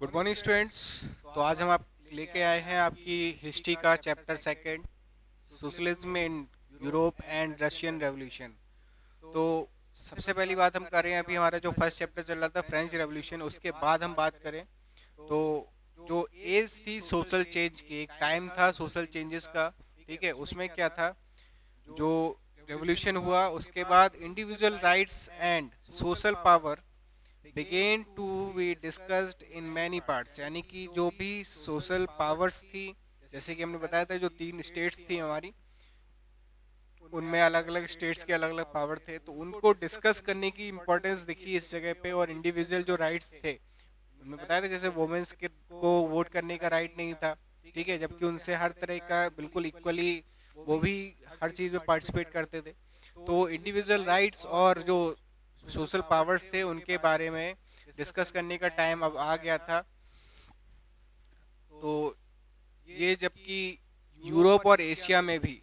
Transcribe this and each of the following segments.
Good morning students. तो आज हम आप लेके आए हैं आपकी हिस्ट्री का chapter second, socialism in Europe and Russian revolution. तो सबसे पहली बात हम कर रहे हैं, अभी हमारा जो फर्स्ट चैप्टर चल रहा था फ्रेंच रेवोल्यूशन, उसके बाद हम बात करें तो जो एज थी सोशल चेंज की, एक टाइम था सोशल चेंजेस का। ठीक है, उसमें क्या था, जो रेवोल्यूशन हुआ उसके बाद individual rights and social power began to be discussed in many parts, यानी कि जो भी सोशल पावर्स थी, जैसे कि हमने बताया था जो तीन स्टेट्स थी हमारी, उनमें अलग अलग स्टेट्स के अलग अलग पावर थे, तो उनको डिस्कस करने की इम्पोर्टेंस दिखी इस जगह पे। और इंडिविजुअल जो राइट्स थे, हमने बताया था जैसे वुमेन्स के को वोट करने का राइट नहीं था, ठीक है, जबकि उनसे हर तरह का बिल्कुल इक्वली वो भी हर चीज़ में पार्टिसिपेट करते थे। तो इंडिविजुअल राइट्स और जो सोशल पावर्स थे उनके बारे में डिस्कस करने का टाइम अब आ गया था। तो ये जबकि यूरोप और एशिया में भी,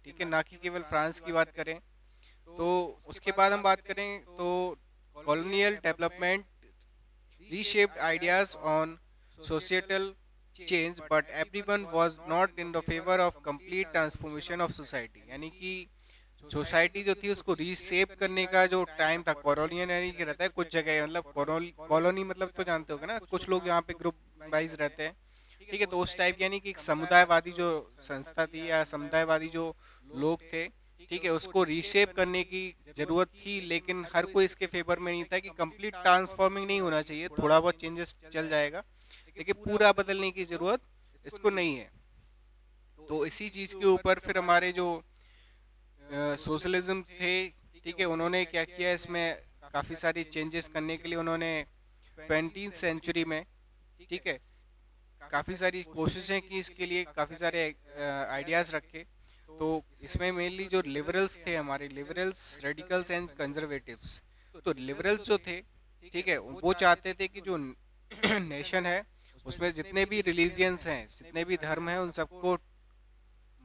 ठीक है, ना कि केवल फ्रांस की बात करें, तो उसके बाद हम बात करें तो colonial development reshaped ideas on societal change, but everyone was not in the favor of complete transformation of society, यानी कि सोसाइटी जो थी उसको रीसेप करने का जो टाइम था, कॉलोनियल यानी कि रहता है कुछ जगह, मतलब कॉलोनी मतलब तो जानते होगे ना, कुछ लोग जहाँ पे ग्रुप वाइज रहते हैं, ठीक है, तो उस टाइप यानी कि एक समुदायवादी जो संस्था थी या समुदायवादी जो लोग थे, ठीक है, उसको रीशेप करने की जरूरत थी। लेकिन हर कोई इसके फेवर में नहीं था कि कंप्लीट ट्रांसफॉर्मिंग नहीं होना चाहिए, थोड़ा बहुत चेंजेस चल जाएगा, लेकिन पूरा बदलने की जरूरत इसको नहीं है। तो इसी चीज के ऊपर फिर हमारे जो सोशलिज्म थे, ठीक है, उन्होंने क्या किया, इसमें काफ़ी सारी चेंजेस करने के लिए उन्होंने 20वीं सेंचुरी में, ठीक है, काफ़ी सारी कोशिशें की इसके लिए, काफ़ी सारे आइडियाज़ रखे। तो इसमें मेनली जो लिबरल्स थे हमारे, लिबरल्स, रेडिकल्स एंड कंजर्वेटिव्स, तो लिबरल्स जो थे, ठीक है, वो चाहते थे कि जो नेशन है उसमें जितने भी रिलीजियंस हैं, जितने भी धर्म हैं, उन सबको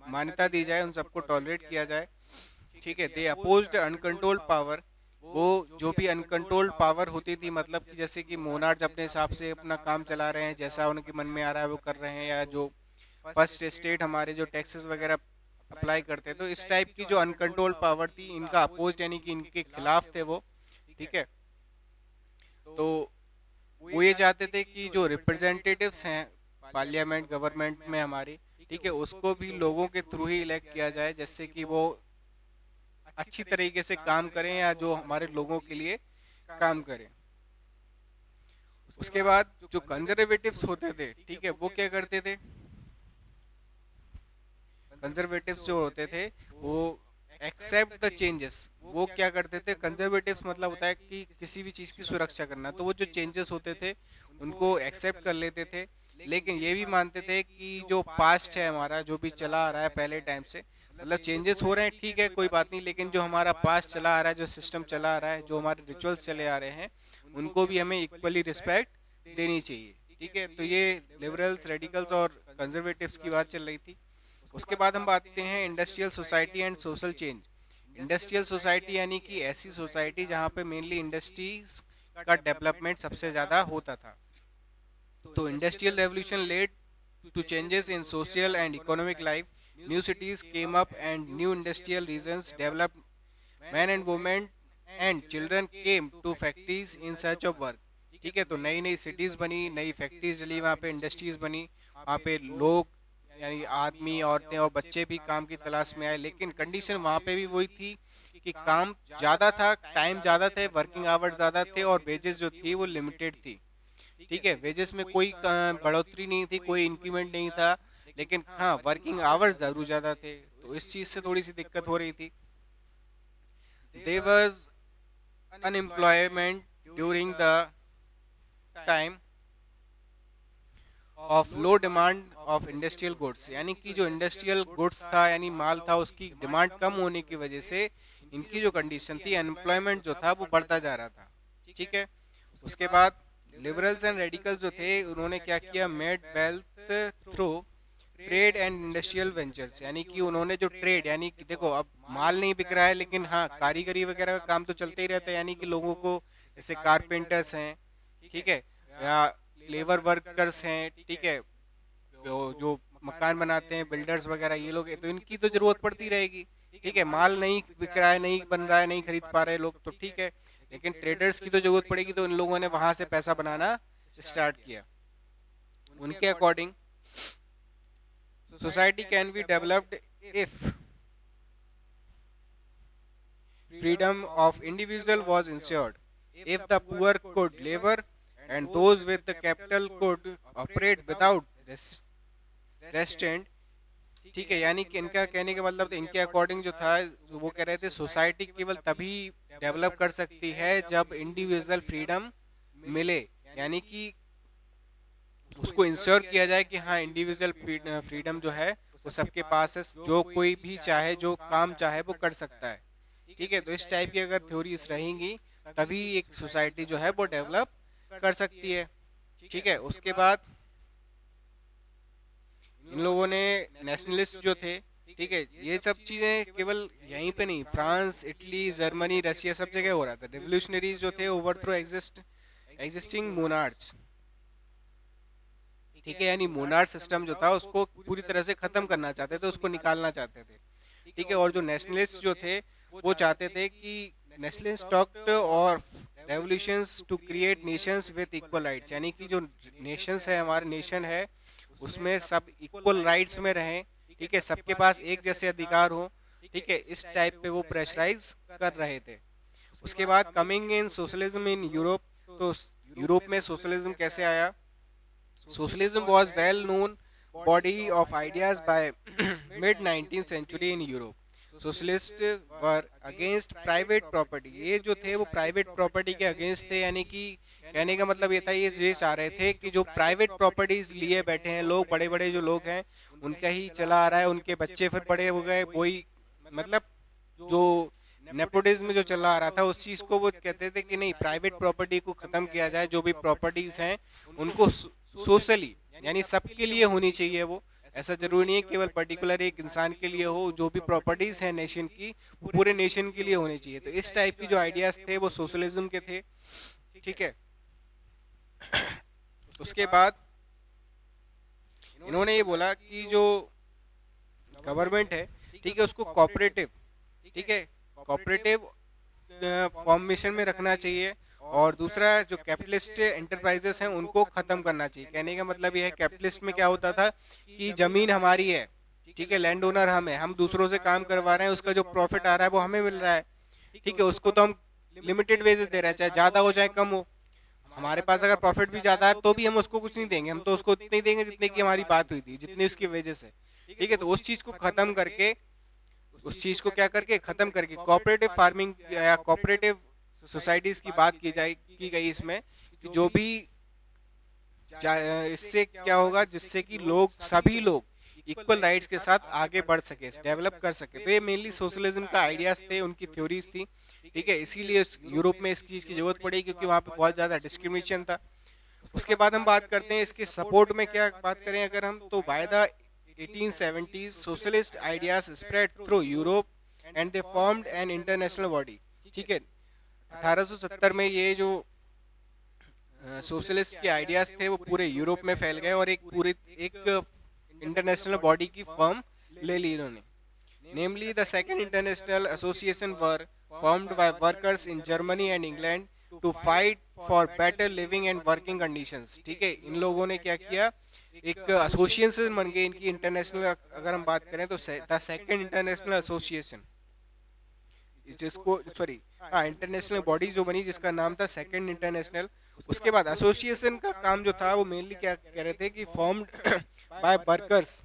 मान्यता दी जाए, उन सबको टॉलरेट किया जाए, ठीक है। दे अपोज्ड अनकंट्रोल्ड पावर, वो जो भी अनकंट्रोल्ड पावर होती थी, मतलब कि जैसे कि मोनार्च अपने हिसाब से अपना काम चला रहे हैं, जैसा उनके मन में आ रहा है वो कर रहे हैं, या जो फर्स्ट स्टेट हमारे जो टैक्सेस वगैरह अप्लाई करते हैं, तो इस टाइप की जो अनकंट्रोल्ड पावर थी इनका अपोज यानी कि इनके खिलाफ थे वो, ठीक है। तो वो ये चाहते थे कि जो रिप्रेजेंटेटिव्स हैं पार्लियामेंट गवर्नमेंट में हमारी, ठीक है, उसको भी लोगों के थ्रू ही इलेक्ट किया जाए, जिससे कि वो अच्छी तरीके से काम करें या जो हमारे लोगों के लिए काम करें। उसके बाद जो कंजर्वेटिव्स होते थे, ठीक है, वो क्या करते थे, कंजर्वेटिव्स जो होते थे वो एक्सेप्ट द चेंजेस, वो क्या करते थे, कंजर्वेटिव्स मतलब होता है कि किसी भी चीज़ की सुरक्षा करना, तो वो जो चेंजेस होते थे उनको एक्सेप्ट कर लेते थे। लेकिन ये भी मानते थे कि जो पास्ट है हमारा, जो भी चला आ रहा है पहले टाइम से, मतलब चेंजेस हो रहे हैं, ठीक है, कोई बात नहीं, लेकिन जो हमारा पास्ट चला आ रहा है, जो सिस्टम चला आ रहा है, जो हमारे रिचुअल्स चले आ रहे हैं, उनको भी हमें इक्वली रिस्पेक्ट देनी चाहिए, ठीक है। तो ये लिबरल्स, रेडिकल्स और कंजर्वेटिव्स की बात चल रही थी। उसके बाद हम बात करते हैं industrial society and social change. Industrial society यानी कि ऐसी सोसाइटी जहाँ पे मेनली इंडस्ट्रीज का डेवलपमेंट सबसे ज़्यादा होता था। तो industrial revolution led to changes in social and economic life, new cities came up and new industrial regions developed, man and women and children came to factories in search of work, ठीक है। तो नई नई cities बनी, नई factories चली, वहाँ पे इंडस्ट्रीज बनी, वहाँ पे लोग यानी आदमी, औरतें और बच्चे भी काम की तलाश में आए। लेकिन कंडीशन वहाँ पे भी वही थी कि काम ज़्यादा था, टाइम ज़्यादा थे, वर्किंग आवर्स ज़्यादा थे, और वेजेस जो थी वो लिमिटेड थी, ठीक है। वेजेस में कोई बढ़ोतरी नहीं थी, कोई इंक्रीमेंट नहीं था, लेकिन हाँ वर्किंग आवर्स ज़रूर ज़्यादा थे, तो इस चीज़ से थोड़ी सी दिक्कत हो रही थी। There was unemployment during the time of low demand of industrial goods, यानी कि जो इंडस्ट्रियल गुड्स था यानी माल था, उसकी डिमांड कम होने की वजह से इनकी जो कंडीशन थी, अनएम्प्लॉयमेंट जो था वो बढ़ता जा रहा था, ठीक है। उसके बाद लिबरल्स एंड रेडिकल्स जो थे उन्होंने क्या किया, made wealth through trade and industrial ventures, यानी कि उन्होंने जो ट्रेड, यानी कि देखो अब माल नहीं बिक रहा है, लेकिन हाँ कारीगरी वगैरह का काम तो चलते ही रहता है, यानी कि लोगों को जैसे कारपेंटर्स हैं, ठीक है, या लेबर वर्कर्स हैं, ठीक है, जो मकान बनाते हैं, बिल्डर्स वगैरह, ये लोग हैं, तो इनकी तो जरूरत पड़ती रहेगी। ठीक है, माल नहीं बिक रहा है, नहीं बन रहा है, नहीं खरीद पा रहे लोग, तो ठीक है, लेकिन ट्रेडर्स की तो जरूरत पड़ेगी, तो इन लोगों ने वहां से पैसा बनाना स्टार्ट किया। उनके according society can be developed if freedom of individual was ensured, if the poor could labor and those with the capital could operate without restraint। ठीक है, यानी कि इनका कहने का मतलब, तो इनके अकॉर्डिंग जो था, वो कह रहे थे सोसाइटी केवल तभी डेवलप कर सकती है जब इंडिविजुअल फ्रीडम मिले, यानी कि उसको इंश्योर किया जाए कि हाँ इंडिविजुअल फ्रीडम जो है वो सबके पास है, जो कोई भी चाहे जो काम चाहे वो कर सकता है। ठीक है, तो इस टाइप की अगर थ्योरीज रहेंगी तभी एक सोसाइटी जो है वो डेवलप कर सकती है। ठीक है, उसके बाद इन लोगों ने नेशनलिस्ट जो थे, ठीक है, ये सब चीजें केवल यहीं पे नहीं, फ्रांस, इटली, जर्मनी, रशिया, सब जगह हो रहा था। रेवोल्यूशनरीज जो थे ओवरथ्रो एग्जिस्टिंग मोनार्च। ठीक है, यानी मोनार्च सिस्टम जो था उसको पूरी तरह से खत्म करना चाहते थे, उसको निकालना चाहते थे। ठीक है, और जो नेशनलिस्ट जो थे वो चाहते थे कि नेशनलिस्ट टॉक्ड और revolutions to create nations with equal rights, यानी कि जो नेशंस है, हमारे नेशन है, उसमें सब इक्वल राइट्स में रहें। ठीक है, सबके पास एक जैसे अधिकार हो। ठीक है, इस टाइप पे वो प्रेशराइज कर रहे थे। उसके बाद coming in socialism in Europe, तो यूरोप में सोशलिज्म कैसे आया? Socialism was well known body of ideas by mid 19th century in Europe. Socialists were against private property। ये जो थे वो प्राइवेट प्रॉपर्टी के अगेंस्ट थे, यानी कि कहने का मतलब ये था, ये चाह रहे थे कि जो प्राइवेट प्रॉपर्टीज लिए बैठे हैं लोग, बड़े बड़े जो लोग हैं उनका ही चला आ रहा है, उनके बच्चे फिर बड़े हो गए, वही मतलब जो नेपोटिज्म जो चला आ रहा था उस चीज को वो कहते थे कि नहीं, प्राइवेट प्रॉपर्टी को खत्म किया जाए, जो भी प्रॉपर्टीज हैं उनको सोशली यानी सबके लिए होनी चाहिए। वो ऐसा जरूरी नहीं है केवल पर्टिकुलर एक इंसान के लिए हो, जो भी प्रॉपर्टीज हैं नेशन की वो पूरे नेशन के लिए होनी चाहिए। तो इस टाइप की जो आइडियाज थे वो सोशलिज्म के थे। ठीक है, उसके बाद इन्होंने ये बोला कि जो गवर्नमेंट है, ठीक है, उसको कॉपरेटिव, ठीक है, कॉपरेटिव फॉर्मेशन में रखना चाहिए, और दूसरा जो कैपिटलिस्ट एंटरप्राइजेस हैं उनको खत्म करना चाहिए। कहने का मतलब यह है, कैपिटलिस्ट में क्या होता था कि जमीन हमारी है, ठीक है, लैंड ओनर हम है, हम दूसरों से काम करवा रहे हैं, उसका जो प्रॉफिट आ रहा है वो हमें मिल रहा है। ठीक है, उसको तो हम लिमिटेड वेजेस दे रहे हैं, चाहे ज्यादा हो चाहे कम हो। हमारे पास अगर प्रॉफिट भी ज्यादा है तो भी हम उसको कुछ नहीं देंगे, हम तो उसको उतने ही देंगे जितने की हमारी बात हुई थी, जितनी उसकी वेजेस है। ठीक है, तो उस चीज को खत्म करके, उस चीज को क्या करके खत्म करके कोऑपरेटिव फार्मिंग या कोऑपरेटिव सोसाइटीज की बात की गई इसमें, कि जो भी इससे क्या होगा, जिससे कि लोग, सभी लोग इक्वल राइट्स के साथ आगे बढ़ सके, डेवलप कर सके। तो ये मेनली सोशलिज्म का आइडियाज थे, उनकी थ्योरीज थी। ठीक है, इसीलिए यूरोप में इस चीज की जरूरत पड़ी, क्योंकि वहाँ पे बहुत ज्यादा डिस्क्रिमिनेशन था। उसके बाद हम बात करते हैं इसके सपोर्ट में, क्या बात करें अगर हम, तो by the 1870s socialist ideas spread through Europe and they formed an international body। ठीक है, 1870 में ये जो सोशलिस्ट के आइडियाज थे वो पूरे यूरोप में फैल गए, और एक इंटरनेशनल बॉडी की फॉर्म ले ली इन्होंने। Namely the second international association were formed by workers in Germany and England to fight for better living and working conditions. ठीक है, इन लोगों ने क्या किया, एक एसोसिएशन बन गई इनकी इंटरनेशनल। अगर हम बात करें तो द सेकंड इंटरनेशनल एसोसिएशन, जिसको सॉरी हाँ इंटरनेशनल बॉडी जो बनी जिसका नाम था सेकंड इंटरनेशनल। उसके बाद एसोसिएशन का काम जो था वो मेनली क्या कह रहे थे कि फॉर्म्ड बाय वर्कर्स।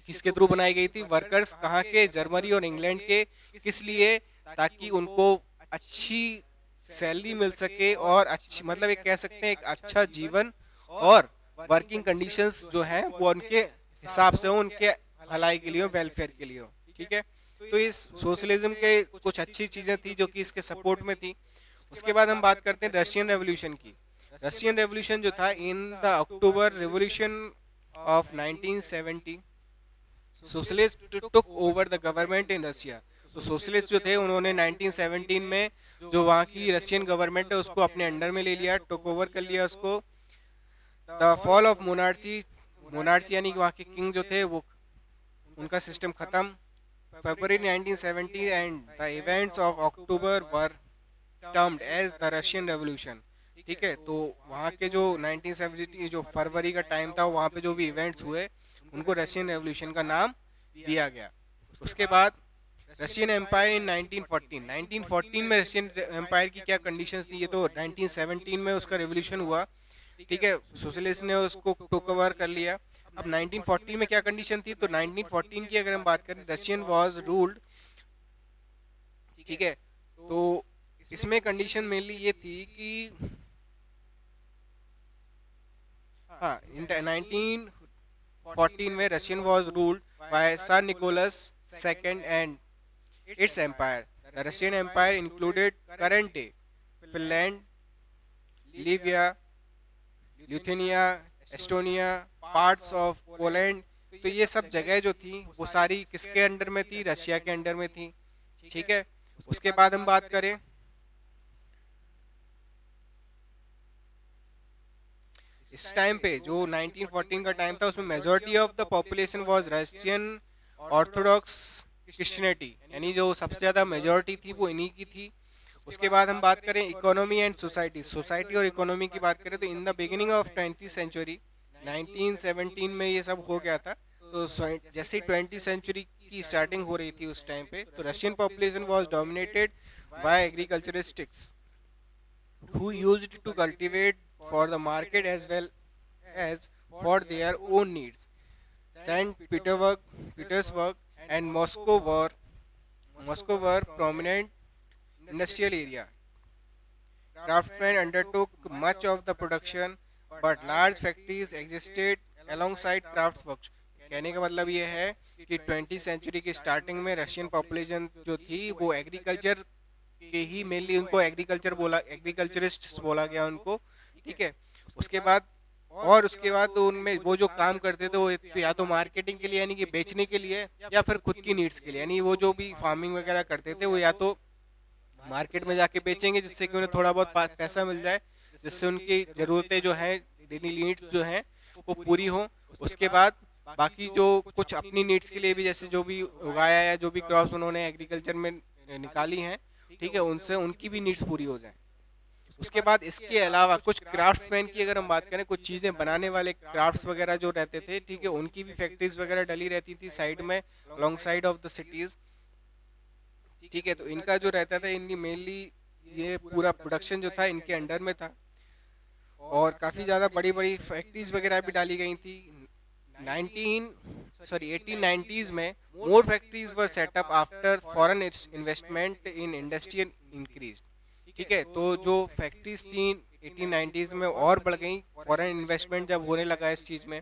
किसके थ्रू बनाई गई थी? वर्कर्स। कहाँ के? जर्मनी और इंग्लैंड के। किस लिए? ताकि उनको अच्छी सैलरी मिल सके और अच्छी, मतलब एक कह सकते हैं एक अच्छा जीवन और वर्किंग कंडीशंस जो हैं वो उनके हिसाब से हो, उनके भलाई के लिए हो, वेलफेयर के लिए हो। ठीक है, तो इस सोशलिज्म के कुछ अच्छी चीजें थी जो कि इसके सपोर्ट में थी। उसके बाद हम बात करते हैं रशियन रेवोल्यूशन की। रशियन रेवोल्यूशन जो था, in the October revolution of 1970 socialist took over the government in Russia. तो सोशलिस्ट जो थे उन्होंने 1917 में जो वहाँ की रशियन गवर्नमेंट है उसको अपने अंडर में ले लिया, टुक ओवर कर लिया उसको। The fall of monarchy, monarchy यानी कि वहाँ के किंग जो थे वो, उनका सिस्टम खत्म। February 1970 and the events of October were termed as the Russian revolution. ठीक है, तो वहाँ के जो 1970 जो फरवरी का टाइम था, वहाँ पे जो भी इवेंट्स हुए उनको रशियन रेवोल्यूशन का नाम दिया गया। उसके बाद रशियन एम्पायर इन 1914, 1914 में रशियन एम्पायर की क्या कंडीशंस थी, ये तो 1917 में उसका रेवोल्यूशन हुआ। ठीक है, सोशलिस्ट ने उसको टोक ओवर कर लिया। अब 1914 में क्या कंडीशन थी, तो 1914 की अगर हम बात करें, रशियन वाज रूल्ड। ठीक है, तो इसमें कंडीशन मेनली ये थी कि हाँ, इन 1914 में Russian was ruled by tsar Nicholas second and its empire. The Russian empire included current day Finland, Livonia, Lithuania, Estonia, parts of Poland. तो ये सब जगह जो थी वो सारी किसके अंडर में थी, रशिया के अंडर में थी। ठीक है, उसके बाद हम बात करें, इस टाइम पे जो 1914 का टाइम था, उसमें majority of the population was Russian Orthodox Christianity, यानी जो सबसे ज़्यादा मेजॉरिटी थी वो इन्हीं की थी। उसके बाद हम बात करें इकोनॉमी एंड सोसाइटी, सोसाइटी और इकोनॉमी की बात करें, तो in the beginning of 20th century 1917 में ये सब हो गया था। तो जैसे 20th सेंचुरी की स्टार्टिंग हो रही थी उस टाइम पे, तो Russian population was dominated by agriculturists who used to cultivate for the market as well as for their own needs. Petersburg and Moscow were prominent industrial area. Craftsmen undertook much of the production, but large factories existed alongside craftsworks. कहने का मतलब ये है कि 20th century की starting में Russian population जो थी वो एग्रीकल्चर के ही मेनली, उनको एग्रीकल्चर बोला, एग्रीकल्चरिस्ट बोला गया उनको। ठीक है, उसके बाद तो उनमें वो जो काम करते थे वो तो या तो मार्केटिंग के लिए यानी कि बेचने के लिए, या फिर खुद की नीड्स के लिए, यानी वो जो भी फार्मिंग वगैरह करते थे वो या तो मार्केट में जाके बेचेंगे जिससे कि उन्हें थोड़ा बहुत पैसा मिल जाए, जिससे उनकी ज़रूरतें जो हैं, डेली नीड्स जो हैं वो पूरी हों। उसके बाद बाकी जो कुछ अपनी नीड्स के लिए भी, जैसे जो भी उगाया या जो भी क्रॉप्स उन्होंने एग्रीकल्चर में निकाली हैं, ठीक है, उनसे उनकी भी नीड्स पूरी हो जाए। उसके बाद इसके अलावा कुछ क्राफ्ट्समैन की अगर हम बात करें, कुछ चीज़ें बनाने वाले क्राफ्ट्स वगैरह जो रहते थे, ठीक है, उनकी भी फैक्ट्रीज वगैरह डली रहती थी साइड में, long side of the cities. ठीक है, तो इनका जो रहता था, इनकी मेनली ये पूरा प्रोडक्शन जो था इनके अंडर में था, और काफ़ी ज़्यादा बड़ी बड़ी फैक्ट्रीज वगैरह भी डाली गई थी। 1890s में more factories were setup after foreign investment in industry increase. ठीक है, तो जो फैक्ट्रीज थी 1890s में और बढ़ गई, फॉरेन इन्वेस्टमेंट जब होने लगा इस चीज़ में।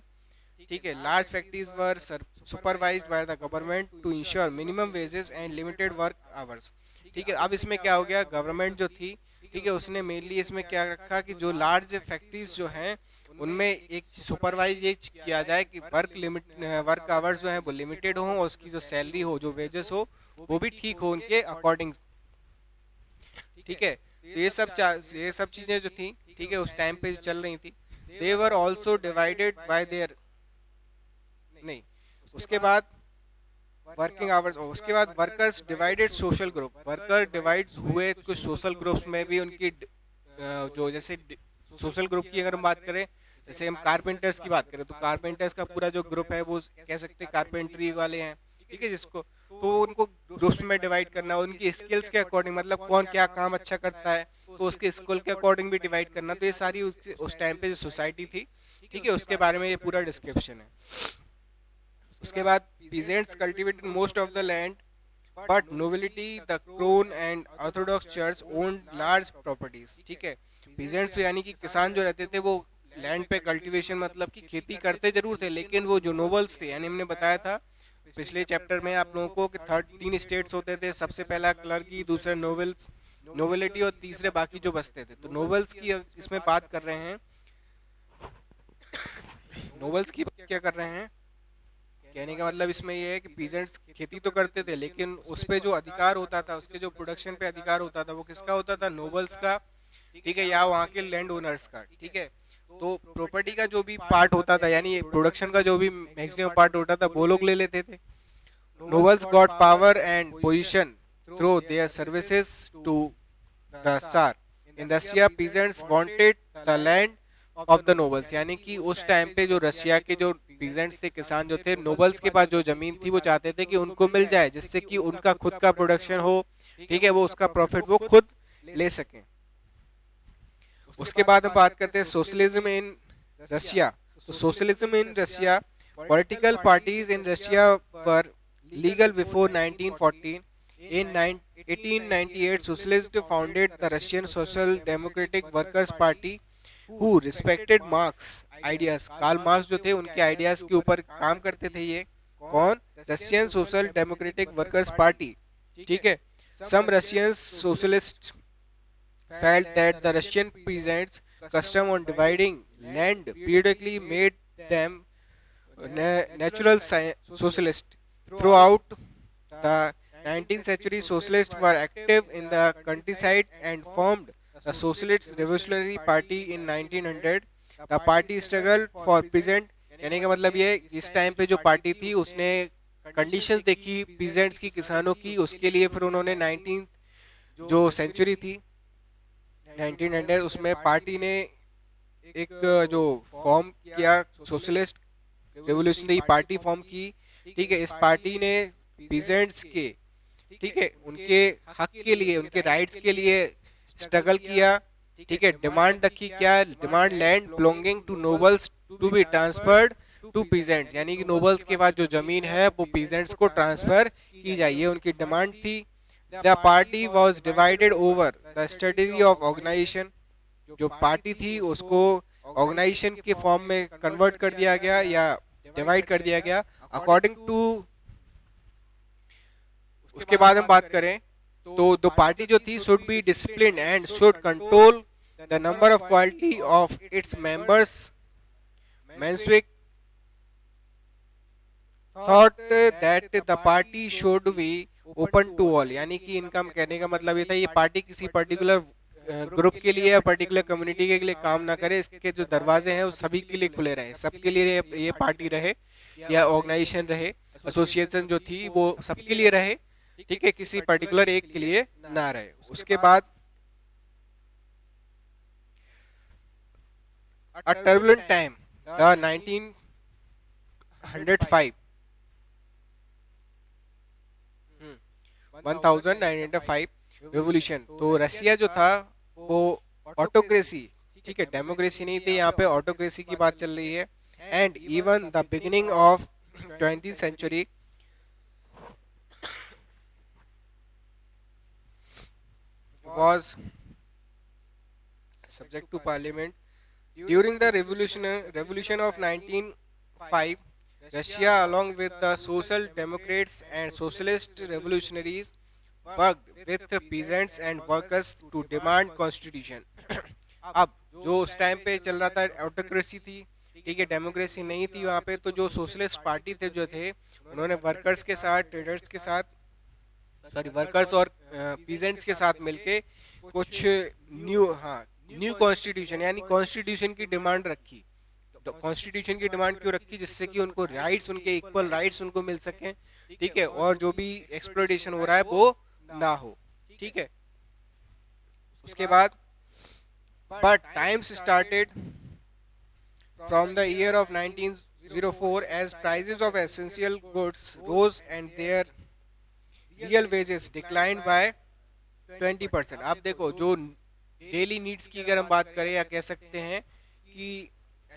ठीक है, large factories were supervised by the government to ensure minimum wages and limited work hours. ठीक है, अब इसमें क्या हो गया, गवर्नमेंट जो थी, ठीक है, उसने मेनली इसमें क्या रखा कि जो लार्ज फैक्ट्रीज जो हैं उनमें एक सुपरवाइज ये किया जाए कि वर्क आवर्स जो हैं वो लिमिटेड हो, और उसकी जो सैलरी हो, जो वेजेस हो, वो भी ठीक हो उनके अकॉर्डिंग। ठीक है, तो ये सब चीज़ें जो थी, ठीक है, उस टाइम पे चल रही थी। They were also divided by their, नहीं, उसके बाद वर्किंग आवर्स, उसके बाद workers divided social group, worker divide हुए कुछ सोशल ग्रुप्स में भी उनकी जो, जैसे सोशल ग्रुप की अगर हम बात करें, जैसे हम कारपेंटर्स की बात करें, तो कारपेंटर्स का पूरा जो ग्रुप है वो कह सकते हैं कारपेंट्री वाले हैं। ठीक है, जिसको तो उनको ग्रुप्स में डिवाइड करना, उनकी स्किल्स के अकॉर्डिंग, मतलब कौन क्या काम अच्छा करता है तो उसके स्किल के अकॉर्डिंग भी डिवाइड करना। तो ये सारी उस टाइम पे जो सोसाइटी थी, ठीक है, उसके बारे में ये पूरा डिस्क्रिप्शन है। उसके बाद peasants cultivated most of the land, but nobility, the crown and orthodox church owned large properties. ठीक है, पीजेंट्स यानी कि किसान जो रहते थे वो लैंड पे कल्टीवेशन मतलब कि खेती करते जरूर थे, लेकिन वो जो नोबल्स थे, यानी हमने बताया था पिछले चैप्टर में आप लोगों को कि 3 स्टेट्स होते थे, सबसे पहला क्लर्की, दूसरा नोबेलिटी, और तीसरे बाकी जो बचते थे। तो नोबल्स की इसमें बात कर रहे हैं, नोबल्स की क्या कर रहे हैं, कहने का मतलब इसमें ये है कि पीजेंट्स खेती तो करते थे, लेकिन उस पे जो अधिकार होता था, उसके जो प्रोडक्शन पे अधिकार होता था, वो किसका होता था, नोबल्स का। ठीक है, या वहाँ के लैंड ओनर्स का। ठीक है, तो प्रॉपर्टी का जो भी पार्ट होता था, यानी प्रोडक्शन का जो भी मैक्सिमम पार्ट होता था, वो लोग ले लेते थे. Nobles got power and position through their services to the Tsar. In Russia, peasants wanted the land of the nobles. यानी कि उस टाइम पे जो रशिया के जो पीजेंट्स थे, किसान जो थे, नोबल्स के पास जो जमीन थी वो चाहते थे कि उनको मिल जाए, जिससे कि उनका खुद का प्रोडक्शन हो. ठीक है, वो उसका प्रॉफिट वो खुद ले सकें. उसके बाद हम बात करते हैं सोशलिज्म इन रशिया. तो socialism in Russia, political parties in Russia पर legal before 1914. In 1898, socialists founded the Russian Social Democratic Workers Party, who respected Marx ideas. Karl Marx जो थे उनके आइडियाज के ऊपर काम करते थे. ये कौन? Russian social democratic workers party. ठीक है. Some Russian socialists felt that the Russian peasants' custom on dividing land periodically made them natural socialists. Throughout the 19th century, socialists were active in the countryside and formed the Socialist Revolutionary Party in 1900. The party struggled for peasant. कहने का मतलब ये, इस time पे जो party थी उसने conditions देखी पीजेंट्स की, किसानों की, उसके लिए फिर उन्होंने 19 जो सेंचुरी थी 1900, उसमें पार्टी ने एक जो फॉर्म किया, सोशलिस्ट रेवोल्यूशनरी पार्टी फॉर्म की. ठीक है. इस पार्टी ने पीजेंट्स के, ठीक है, उनके हक के लिए, उनके राइट्स के लिए स्ट्रगल किया. ठीक है. डिमांड रखी, क्या demand? Land belonging to nobles to be transferred to peasants. यानी कि नोबल्स के पास जो जमीन है वो पीजेंट्स को ट्रांसफर की जाए, ये उनकी डिमांड थी. The party was divided over the strategy of organisation. जो पार्टी थी उसको ऑर्गेनाइजेशन के फॉर्म में कन्वर्ट कर दिया गया या डिवाइड कर दिया गया अकॉर्डिंग टू. उसके बाद हम बात करें तो दो पार्टी जो थी should be discipline and should control the number of quality of its members. मैंसविक thought that the party should be open to all. यानी कि इनका कहने का मतलब ये था, ये पार्टी किसी पर्टिकुलर ग्रुप के लिए या पर्टिकुलर कम्युनिटी के लिए काम ना करे. इसके जो दरवाजे हैं वो सभी के लिए खुले रहे, सबके लिए ये पार्टी रहे या ऑर्गेनाइजेशन रहे, एसोसिएशन जो थी वो सबके लिए रहे. ठीक है, किसी पर्टिकुलर एक के लिए ना रहे. उसके बाद अ टर्बुलेंट टाइम, द 1905 1905 रेवोल्यूशन. तो रशिया जो था वो ऑटोक्रेसी, ठीक है, डेमोक्रेसी नहीं थी, यहाँ पे ऑटोक्रेसी की बात चल रही है. And even the beginning of 20th century was subject to parliament. During the revolution of 1905, Russia, along with the social democrats and socialist revolutionaries, worked with the peasants and workers to demand constitution. अब जो उस time पे चल रहा था autocracy थी, ठीक है, डेमोक्रेसी नहीं थी वहाँ पे. तो जो सोशलिस्ट पार्टी थे जो थे, उन्होंने वर्कर्स के साथ, ट्रेडर्स के साथ, सॉरी वर्कर्स और पीजेंट्स के साथ मिलके कुछ न्यू कॉन्स्टिट्यूशन यानी कॉन्स्टिट्यूशन की डिमांड रखी. तो कॉन्स्टिट्यूशन की डिमांड क्यों रखी? जिससे कि उनको राइट्स, उनके इक्वल राइट्स उनको मिल सकें. ठीक है, और जो भी एक्सप्लॉयटेशन हो रहा है वो ना हो. ठीक है. उसके बाद but times started from the year of 1904 as prices of essential goods rose and their real wages declined by 20%. आप देखो, जो डेली नीड्स की अगर हम बात करें या कह सकते हैं कि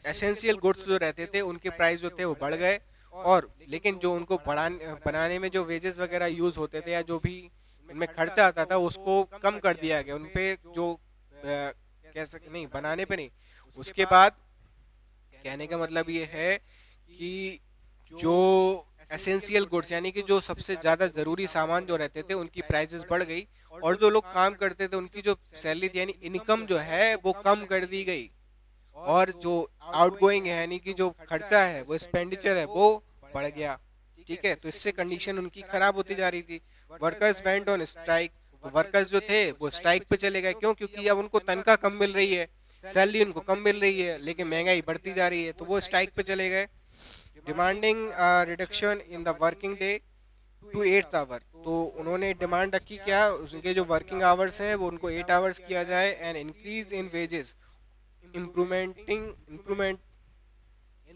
एसेंशियल गुड्स जो रहते थे उनके प्राइस जो थे वो बढ़ गए, और लेकिन जो उनको बनाने में जो वेजेस वगैरह यूज होते थे या जो भी उनमें खर्चा आता था उसको कम कर दिया गया. उन पे जो कह सकते नहीं, बनाने पे नहीं. उसके बाद कहने का मतलब ये है कि जो एसेंशियल गुड्स यानी कि जो सबसे ज़्यादा ज़रूरी सामान जो रहते थे उनकी प्राइसेस बढ़ गई, और जो लोग काम करते थे उनकी जो सैलरी थी यानी इनकम जो है वो कम कर दी गई, और जो आउटगोइंग है यानी कि जो खर्चा है, वो एक्सपेंडिचर है, वो बढ़ गया. ठीक है, तो इससे कंडीशन उनकी खराब होती जा रही थी. Workers went on strike. Workers जो थे वो स्ट्राइक पे चले गए. क्यों? क्योंकि अब उनको तनख्वाह कम मिल रही है. सैलरी उनको कम मिल रही है लेकिन महंगाई बढ़ती जा रही है, तो वो स्ट्राइक पे चले गए, demanding reduction in the working day to 8 hour. तो उन्होंने डिमांड रखी क्या, उनके जो वर्किंग आवर्स हैं वो उनको 8 आवर्स किया जाए, and increase in wages, improvement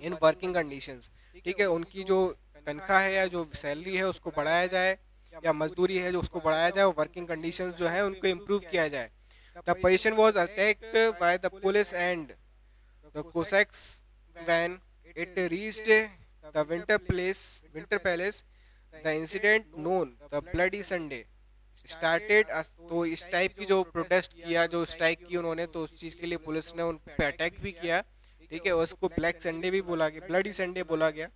in working conditions. ठीक है, उनकी जो तनख्वाह है या जो सैलरी है उसको बढ़ाया जाए, या मजदूरी है जो उसको बढ़ाया जाए, और वर्किंग कंडीशंस जो है उनको इम्प्रूव किया जाए। The position was attacked by the police and the Cossacks when it reached the winter palace. The incident known the bloody Sunday started. तो इस टाइप की जो प्रोटेस्ट किया, जो स्ट्राइक की उन्होंने, तो उस चीज़ के लिए पुलिस ने उन पे अटैक भी किया। ठीक है, उसको ब्लैक संडे भी बोला गया, ब्लडी संडे बोला गया।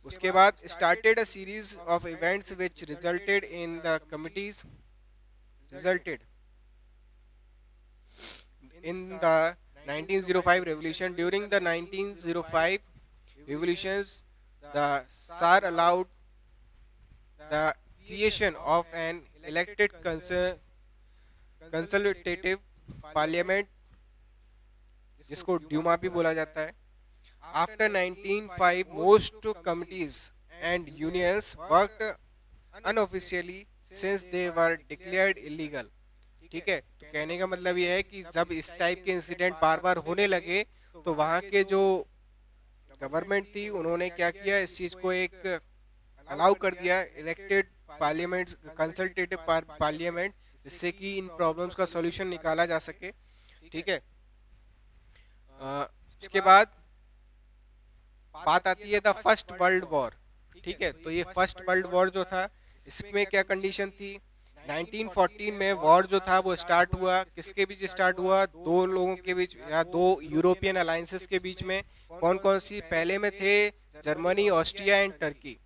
उसके बाद started a series of events which resulted in the committees resulted in the 1905 revolution. During the 1905 revolutions, the Tsar allowed the creation of an elected consultative parliament, जिसको Dumas भी बोला जाता है। After 1905, most committees and unions worked unofficially since they were declared illegal। ठीक है, तो कहने का मतलब ये है कि जब इस टाइप के इंसिडेंट बार बार होने लगे तो वहाँ के जो गवर्नमेंट थी उन्होंने क्या किया, इस चीज़ को एक अलाउ कर दिया, इलेक्टेड पार्लियामेंट, कंसल्टेटिव पार्लियामेंट, जिससे कि इन प्रॉब्लम्स का सॉल्यूशन निकाला जा सके। ठीक है, उसके बाद बात आती है द फर्स्ट वर्ल्ड वॉर। ठीक है, तो ये फर्स्ट वर्ल्ड वॉर जो था, इसमें क्या कंडीशन थी, 1914 में वॉर जो था वो स्टार्ट हुआ, किसके बीच स्टार्ट हुआ, दो लोगों के बीच या दो यूरोपियन अलायंसेस के बीच में। कौन कौन सी, पहले में थे जर्मनी, ऑस्ट्रिया एंड टर्की।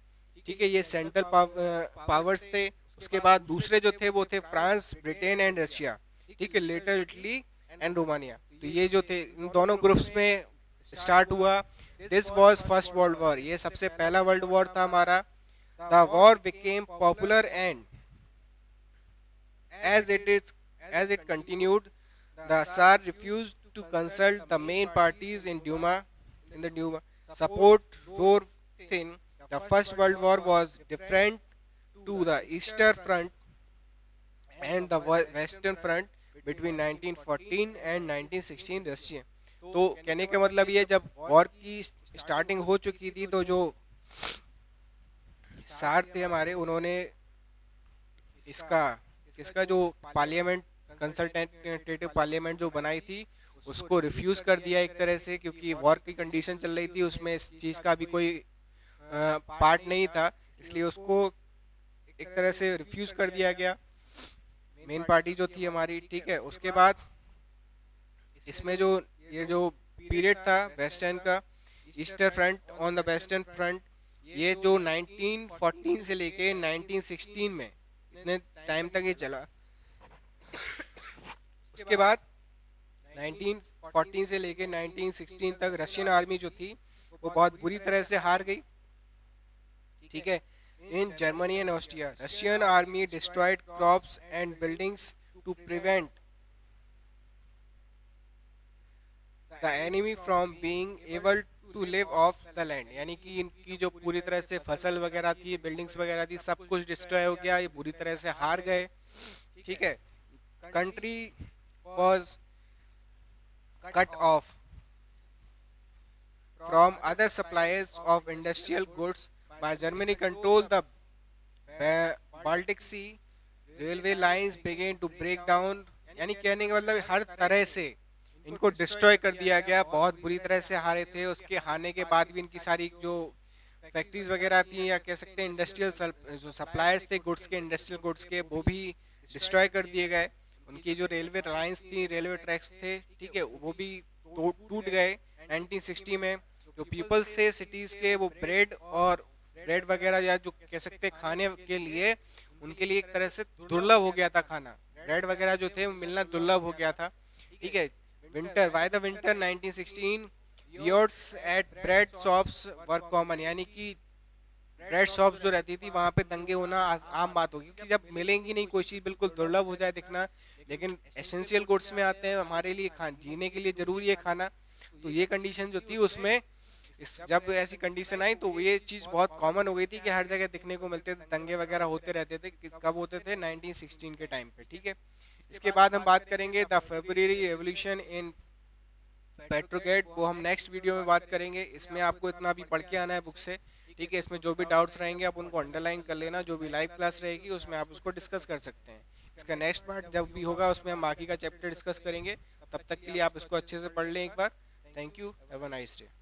ठीक है, ये सेंट्रल पावर्स थे। उसके बाद दूसरे जो थे वो थे फ्रांस, ब्रिटेन एंड रशिया। ठीक है, लेटर इटली एंड रोमानिया। तो ये जो थे इन दोनों ग्रुप्स में स्टार्ट हुआ। This was first world war, ये सबसे पहला वर्ल्ड वॉर था हमारा। The war became popular and as it continued, the Tsar refused to consult the main parties in the Duma. Support wore thin. The First World War was different to the Eastern Front and the Western Front between 1914 and 1916 Russia। तो कहने का मतलब ये, जब war की starting हो चुकी थी तो जो सार थे हमारे, उन्होंने इसका जो पार्लियामेंट, कंसल्टेटिव पार्लियामेंट जो बनाई थी, उसको रिफ्यूज़ कर दिया एक तरह से, क्योंकि वॉर की कंडीशन चल रही थी, उसमें इस चीज़ का भी कोई पार्ट नहीं था, इसलिए उसको एक तरह से रिफ्यूज़ कर दिया गया, मेन पार्टी जो थी हमारी। ठीक है, उसके बाद इसमें जो ये जो पीरियड था वेस्टर्न का, eastern front, on the western front, ये जो 1914 से लेके 1916 में इतने टाइम तक ये चला। उसके बाद 1914 से लेके 1916 तक रशियन आर्मी जो थी वो बहुत बुरी तरह से हार गई। ठीक है, in Germany and Austria, Russian army destroyed crops and buildings to prevent the enemy from being able to live off the land. यानी कि इनकी जो पूरी तरह से फसल वगैरह थी, बिल्डिंग्स वगैरह थी, सब कुछ डिस्ट्रॉय हो गया, ये बुरी तरह से हार गए। ठीक है, country was cut off from other suppliers of industrial goods by Germany control the Baltic sea, railway lines began to break down. यानी कहने का मतलब हर तरह से इनको डिस्ट्रॉय कर दिया गया, बहुत बुरी तरह से हारे थे। उसके हारने के बाद भी इनकी सारी जो फैक्ट्रीज वगैरह थी, या कह सकते हैं इंडस्ट्रियल जो सप्लायर्स थे गुड्स के, इंडस्ट्रियल गुड्स के, वो भी डिस्ट्रॉय कर दिए गए। उनकी जो रेलवे लाइंस थी, रेलवे ट्रैक्स थे, ठीक है, वो भी टूट गए। 1960 में जो पीपल्स थे सिटीज़ के, वो ब्रेड वगैरह या जो कह सकते हैं खाने के लिए, उनके लिए एक तरह से दुर्लभ हो गया था खाना, ब्रेड वगैरह जो थे मिलना दुर्लभ हो गया था। ठीक है, winter, why the winter 1916 riots at bread shops were common. यानी कि ब्रेड शॉप्स जो रहती थी वहाँ पे दंगे होना आम बात होगी, क्योंकि जब मिलेंगी नहीं, कोई चीज़ बिल्कुल दुर्लभ हो जाए दिखना, लेकिन एसेंशियल गुड्स में आते हैं, हमारे लिए जीने के लिए जरूरी है खाना। तो ये कंडीशन जो थी उसमें, जब ऐसी कंडीशन आई तो ये चीज़ बहुत कॉमन हो गई थी कि हर जगह दिखने को मिलते थे, दंगे वगैरह होते रहते थे। कब होते थे? 1916 के टाइम पे, ठीक है। इसके बाद हम बात करेंगे द फेब्रुअरी रेवोल्यूशन इन पेट्रोगेट, वो हम नेक्स्ट वीडियो में बात करेंगे। इसमें आपको इतना भी पढ़ के आना है बुक से, ठीक है। इसमें जो भी डाउट्स रहेंगे आप उनको अंडरलाइन कर लेना, जो भी लाइव क्लास रहेगी उसमें आप उसको डिस्कस कर सकते हैं। इसका नेक्स्ट पार्ट जब भी होगा उसमें हम बाकी का चैप्टर डिस्कस करेंगे। तब तक के लिए आप इसको अच्छे से पढ़ लें एक बार। Thank you, have a nice day.